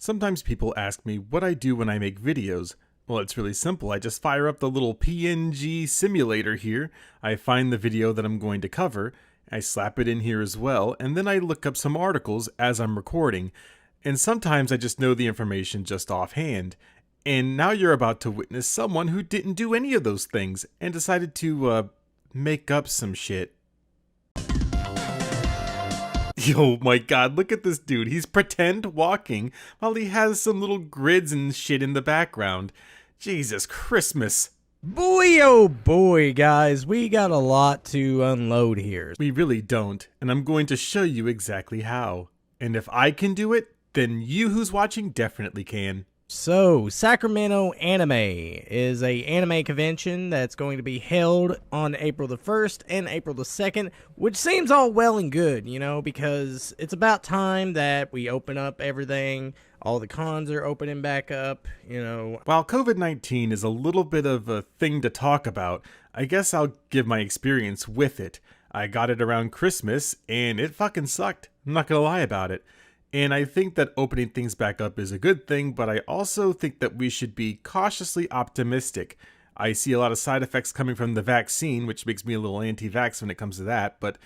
Sometimes people ask me what I do when I make videos. Well, it's really simple. I just fire up the little PNG simulator here. I find the video that I'm going to cover. I slap it in here as well, and then I look up some articles as I'm recording. And sometimes I just know the information just offhand. And now you're about to witness someone who didn't do any of those things and decided to, make up some shit. Oh my god, look at this dude. He's pretend walking while he has some little grids and shit in the background. Jesus Christmas. Boy, oh boy, guys, we got a lot to unload here. We really don't, and I'm going to show you exactly how. And if I can do it, then you who's watching definitely can. So, Sacramento Anime is a anime convention that's going to be held on April the 1st and April the 2nd, which seems all well and good, you know, because it's about time that we open up everything. All the cons are opening back up, you know. While COVID-19 is a little bit of a thing to talk about, I guess I'll give my experience with it. I got it around Christmas, and it fucking sucked. I'm not gonna lie about it. And I think that opening things back up is a good thing, but I also think that we should be cautiously optimistic. I see a lot of side effects coming from the vaccine, which makes me a little anti-vax when it comes to that, but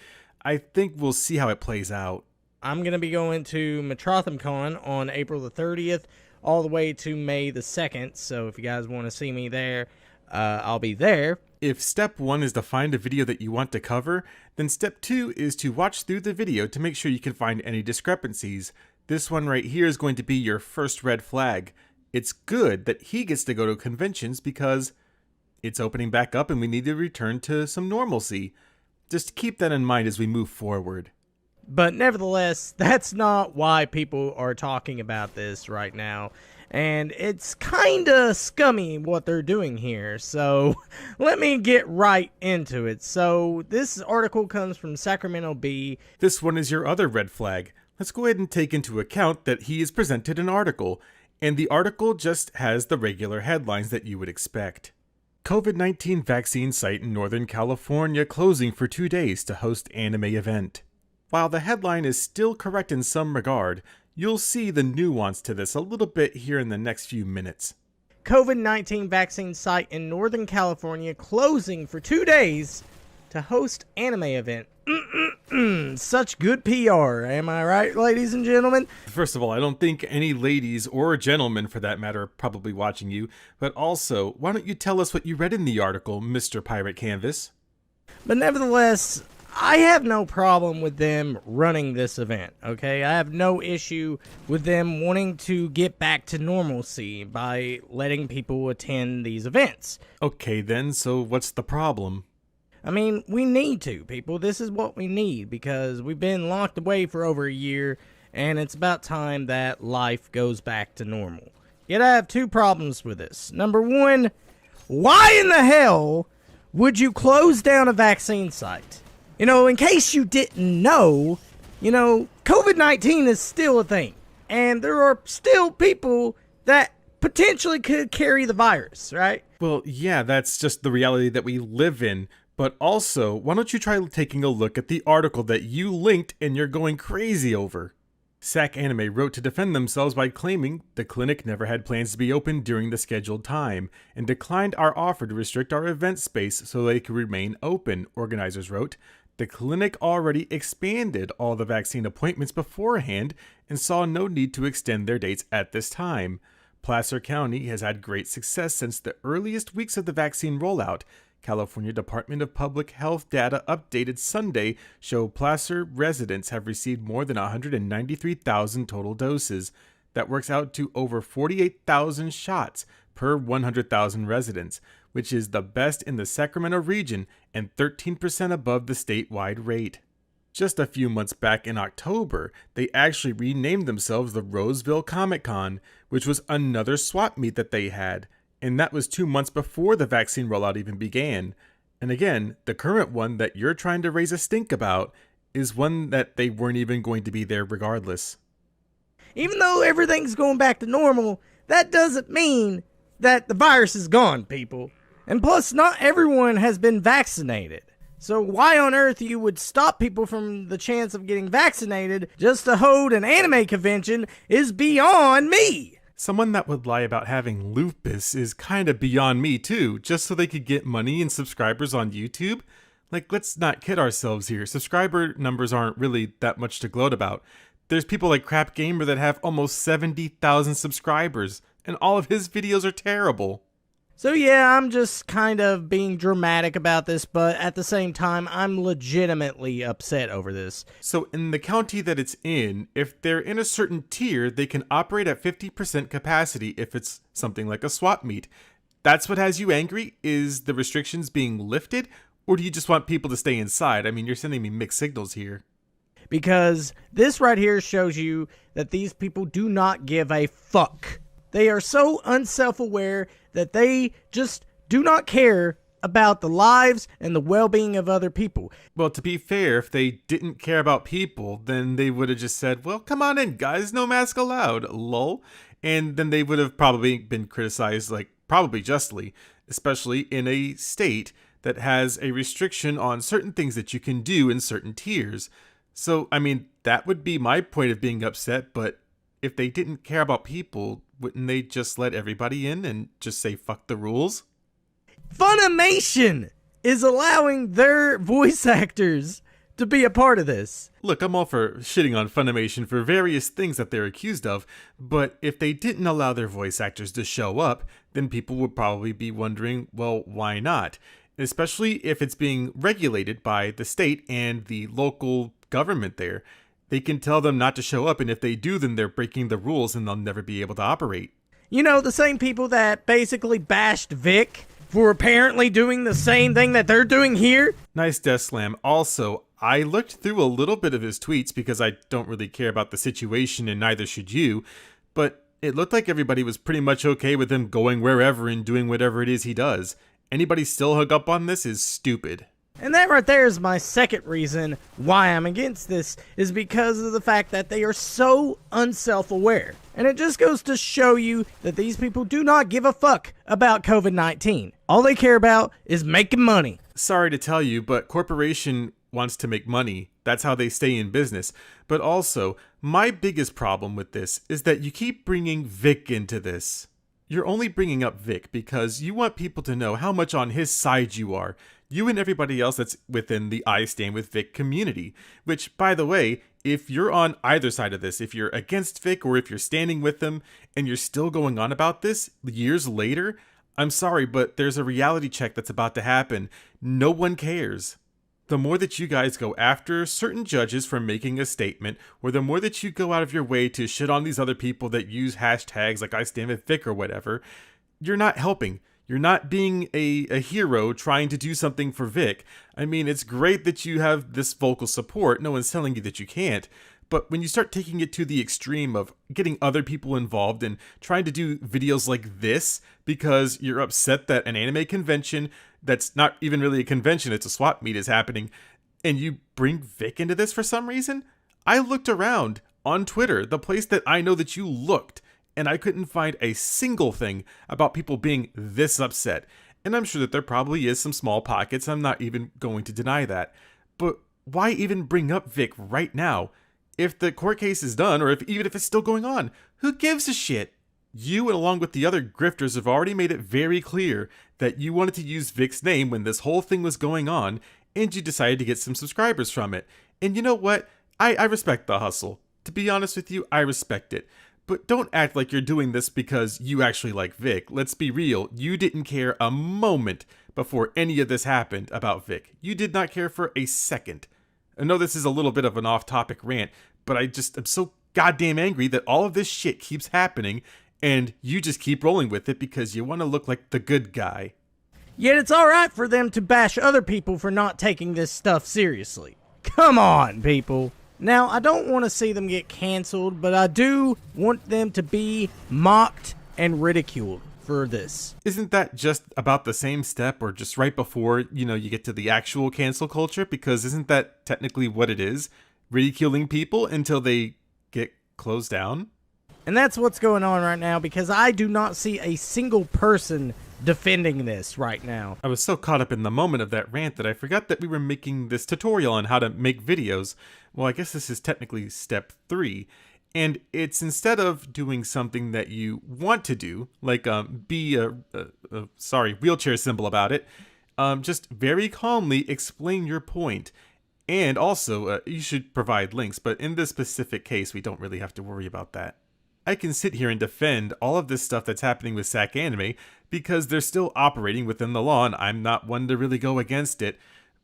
I think we'll see how it plays out. I'm going to be going to MetroThamCon on April the 30th all the way to May the 2nd, so if you guys want to see me there, I'll be there. If step 1 is to find a video that you want to cover, then step 2 is to watch through the video to make sure you can find any discrepancies. This one right here is going to be your first red flag. It's good that he gets to go to conventions because it's opening back up and we need to return to some normalcy. Just keep that in mind as we move forward. But nevertheless, that's not why people are talking about this right now. And it's kinda scummy what they're doing here, so let me get right into it. So this article comes from Sacramento Bee. This one is your other red flag. Let's go ahead and take into account that he has presented an article, and the article just has the regular headlines that you would expect. COVID-19 vaccine site in Northern California closing for 2 days to host anime event. While the headline is still correct in some regard, you'll see the nuance to this a little bit here in the next few minutes. COVID-19 vaccine site in Northern California closing for 2 days to host anime event. Such good PR, am I right, ladies and gentlemen? First of all, I don't think any ladies or gentlemen for that matter are probably watching you, but also, why don't you tell us what you read in the article, Mr. Pirate Canvas? But nevertheless, I have no problem with them running this event, okay? I have no issue with them wanting to get back to normalcy by letting people attend these events. Okay then, so what's the problem? I mean, we need to, people. This is what we need because we've been locked away for over a year, and it's about time that life goes back to normal. Yet I have two problems with this. Number one, why in the hell would you close down a vaccine site? You know, in case you didn't know, you know, COVID-19 is still a thing. And there are still people that potentially could carry the virus, right? Well, yeah, that's just the reality that we live in. But also, why don't you try taking a look at the article that you linked and you're going crazy over? SAC Anime wrote to defend themselves by claiming the clinic never had plans to be open during the scheduled time and declined our offer to restrict our event space so they could remain open, organizers wrote. The clinic already expanded all the vaccine appointments beforehand and saw no need to extend their dates at this time. Placer County has had great success since the earliest weeks of the vaccine rollout. California Department of Public Health data updated Sunday show Placer residents have received more than 193,000 total doses. That works out to over 48,000 shots per 100,000 residents, which is the best in the Sacramento region and 13% above the statewide rate. Just a few months back in October, they actually renamed themselves the Roseville Comic Con, which was another swap meet that they had, and that was 2 months before the vaccine rollout even began. And again, the current one that you're trying to raise a stink about is one that they weren't even going to be there regardless. Even though everything's going back to normal, that doesn't mean that the virus is gone, people. And plus, not everyone has been vaccinated. So why on earth you would stop people from the chance of getting vaccinated just to hold an anime convention is beyond me. Someone that would lie about having lupus is kind of beyond me too, just so they could get money and subscribers on YouTube. Like, let's not kid ourselves here. Subscriber numbers aren't really that much to gloat about. There's people like Crap Gamer that have almost 70,000 subscribers, and all of his videos are terrible. So yeah, I'm just kind of being dramatic about this, but at the same time, I'm legitimately upset over this. So in the county that it's in, if they're in a certain tier, they can operate at 50% capacity if it's something like a swap meet. That's what has you angry? Is the restrictions being lifted? Or do you just want people to stay inside? I mean, you're sending me mixed signals here. Because this right here shows you that these people do not give a fuck. They are so unself-aware that they just do not care about the lives and the well-being of other people. Well, to be fair, if they didn't care about people, then they would have just said, well, come on in, guys, no mask allowed, lol. And then they would have probably been criticized, like, probably justly, especially in a state that has a restriction on certain things that you can do in certain tiers. So, I mean, that would be my point of being upset, but if they didn't care about people, wouldn't they just let everybody in and just say fuck the rules? Funimation is allowing their voice actors to be a part of this. Look, I'm all for shitting on Funimation for various things that they're accused of, but if they didn't allow their voice actors to show up, then people would probably be wondering, well, why not? Especially if it's being regulated by the state and the local government there. They can tell them not to show up, and if they do, then they're breaking the rules and they'll never be able to operate. You know, the same people that basically bashed Vic for apparently doing the same thing that they're doing here? Nice death slam. Also, I looked through a little bit of his tweets because I don't really care about the situation, and neither should you, but it looked like everybody was pretty much okay with him going wherever and doing whatever it is he does. Anybody still hung up on this is stupid. And that right there is my second reason why I'm against this, is because of the fact that they are so unself-aware. And it just goes to show you that these people do not give a fuck about COVID-19. All they care about is making money. Sorry to tell you, but corporation wants to make money. That's how they stay in business. But also, my biggest problem with this is that you keep bringing Vic into this. You're only bringing up Vic because you want people to know how much on his side you are. You and everybody else that's within the I Stand With Vic community. Which, by the way, if you're on either side of this, if you're against Vic or if you're standing with him and you're still going on about this years later, I'm sorry, but there's a reality check that's about to happen. No one cares. The more that you guys go after certain judges for making a statement, or the more that you go out of your way to shit on these other people that use hashtags like I Stand With Vic or whatever, you're not helping. You're not being a hero trying to do something for Vic. I mean, it's great that you have this vocal support. No one's telling you that you can't. But when you start taking it to the extreme of getting other people involved and trying to do videos like this because you're upset that an anime convention that's not even really a convention, it's a swap meet is happening, and you bring Vic into this for some reason? I looked around on Twitter, the place that I know that you looked, and I couldn't find a single thing about people being this upset. And I'm sure that there probably is some small pockets, I'm not even going to deny that. But why even bring up Vic right now? If the court case is done, or even if it's still going on, who gives a shit? You, and along with the other grifters, have already made it very clear that you wanted to use Vic's name when this whole thing was going on, and you decided to get some subscribers from it. And you know what? I respect the hustle. To be honest with you, I respect it. But don't act like you're doing this because you actually like Vic. Let's be real. You didn't care a moment before any of this happened about Vic. You did not care for a second. I know this is a little bit of an off-topic rant, but I'm so goddamn angry that all of this shit keeps happening, and you just keep rolling with it because you want to look like the good guy. Yet it's alright for them to bash other people for not taking this stuff seriously. Come on, people. Now, I don't want to see them get canceled, but I do want them to be mocked and ridiculed for this. Isn't that just about the same step, or just right before, you get to the actual cancel culture? Because isn't that technically what it is? Ridiculing people until they get closed down? And that's what's going on right now, because I do not see a single person defending this right now. I was so caught up in the moment of that rant that I forgot that we were making this tutorial on how to make videos. Well, I guess this is technically step 3. And it's instead of doing something that you want to do, like be a wheelchair symbol about it, just very calmly explain your point. And also, you should provide links, but in this specific case, we don't really have to worry about that. I can sit here and defend all of this stuff that's happening with SAC Anime because they're still operating within the law and I'm not one to really go against it,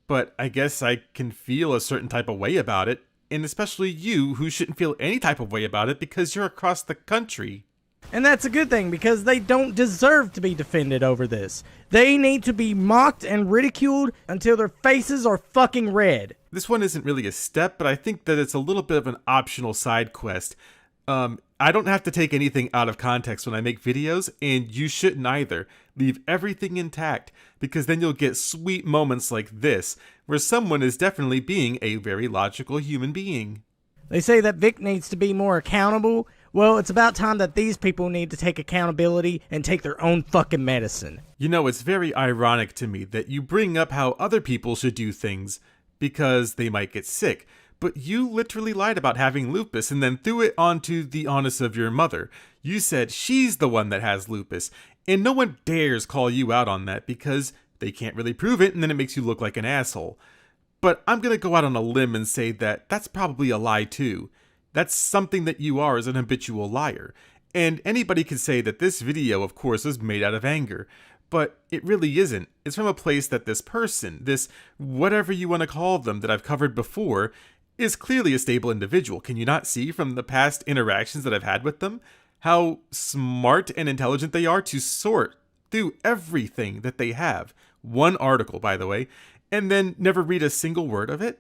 but I guess I can feel a certain type of way about it, and especially you who shouldn't feel any type of way about it because you're across the country. And that's a good thing, because they don't deserve to be defended over this. They need to be mocked and ridiculed until their faces are fucking red. This one isn't really a step, but I think that it's a little bit of an optional side quest. I don't have to take anything out of context when I make videos, and you shouldn't either. Leave everything intact, because then you'll get sweet moments like this, where someone is definitely being a very logical human being. They say that Vic needs to be more accountable. Well, it's about time that these people need to take accountability and take their own fucking medicine. You know, it's very ironic to me that you bring up how other people should do things because they might get sick, but you literally lied about having lupus and then threw it onto the onus of your mother. You said she's the one that has lupus, and no one dares call you out on that because they can't really prove it, and then it makes you look like an asshole. But I'm gonna go out on a limb and say that that's probably a lie too. That's something that you are as an habitual liar. And anybody can say that this video, of course, was made out of anger. But it really isn't. It's from a place that this person, this whatever you want to call them that I've covered before, is clearly a stable individual. Can you not see from the past interactions that I've had with them how smart and intelligent they are to sort through everything that they have? One article, by the way, and then never read a single word of it?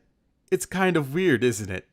It's kind of weird, isn't it?